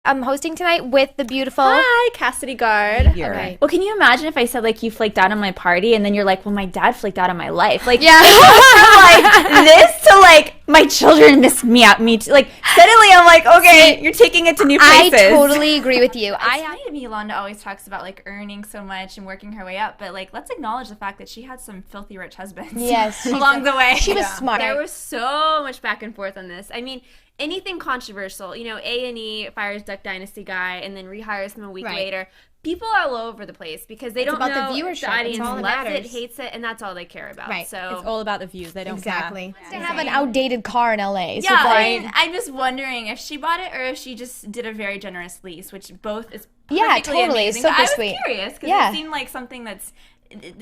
I'm hosting tonight with the beautiful... Hi, Cassidy Gard. Okay. Well, can you imagine if I said, like, you flaked out on my party, and then you're like, well, my dad flaked out on my life. Like, Yeah. from, like, this to, like, my children miss me out. Me too. Like, suddenly I'm like, okay, you're taking it to new places. I totally agree with you. It's funny to me, Yolanda always talks about, like, earning so much and working her way up, but, like, let's acknowledge the fact that she had some filthy rich husbands Yes. along the way. She was smart. There was so much back and forth on this. I mean, anything controversial, you know, A&E fires Duck Dynasty guy and then rehires him a week later. People are all over the place because they don't about know the if viewership. the audience It's all that loves it, matters. hates it, and that's all they care about. Right. So It's all about the views. They don't Exactly. care. They have an outdated car in LA. So Yeah, it's I like, mean, I'm just wondering if she bought it or if she just did a very generous lease, which both is Yeah, perfectly totally. amazing. Super But I was sweet. curious because Yeah. it seemed like something that's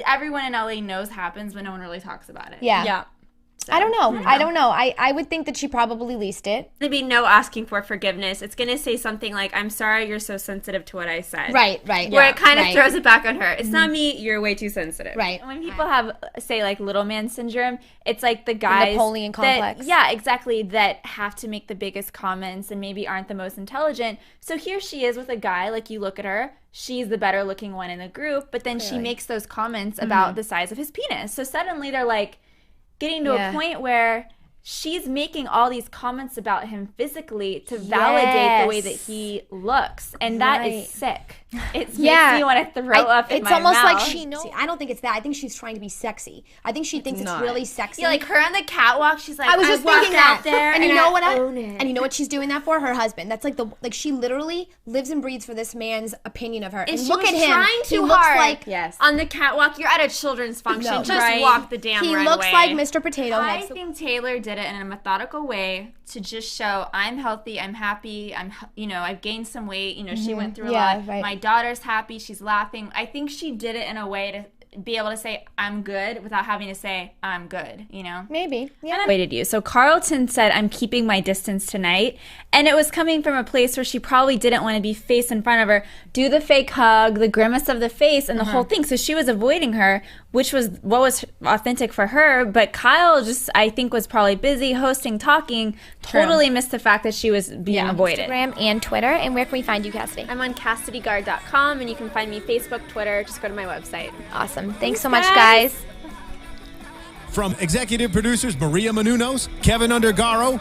everyone in LA knows happens, but no one really talks about it. yeah. Yeah. I don't know. I don't know. I would think that she probably leased it. there'd be no asking for forgiveness. It's going to say something like, I'm sorry you're so sensitive to what I said. Right. Where it kind of right. throws it back on her. It's not me, you're way too sensitive. Right. When people have, say, like, little man syndrome, it's like the guys Napoleon complex. yeah, exactly, that have to make the biggest comments and maybe aren't the most intelligent. So here she is with a guy, like, you look at her, she's the better looking one in the group, but then she makes those comments about the size of his penis. So suddenly they're like getting to a point where she's making all these comments about him physically to validate the way that he looks, and that is sick. It makes me want to throw up in my mouth. It's almost like she knows. I don't think it's that. I think she's trying to be sexy. I think she thinks it's really sexy. Yeah, like her on the catwalk, she's like, I was just thinking out that. there And you know what? own it. And you know what she's doing that for? Her husband. That's like she literally lives and breathes for this man's opinion of her. And she look was at him. trying He too looks hard. like On the catwalk, you're at a children's function. No. Just walk the damn he runway. looks like Mr. Potato I Head. think Taylor did it in a methodical way to just show I'm healthy, I'm happy, I've gained some weight. You know, she went through a lot. right. My daughter's happy, she's laughing. I think she did it in a way to be able to say I'm good without having to say I'm good, you know? Maybe. Yeah. Waited you. So Carlton said, I'm keeping my distance tonight. And it was coming from a place where she probably didn't want to be face in front of her, do the fake hug, the grimace of the face, and the whole thing. So she was avoiding her, which was what was authentic for her. But Kyle just, I think, was probably busy hosting, talking, totally missed the fact that she was being avoided. Instagram and Twitter. And where can we find you, Cassidy? I'm on CassidyGard.com, and you can find me Facebook, Twitter. Just go to my website. Awesome. Thanks so much, guys. From executive producers Maria Menounos, Kevin Undergaro,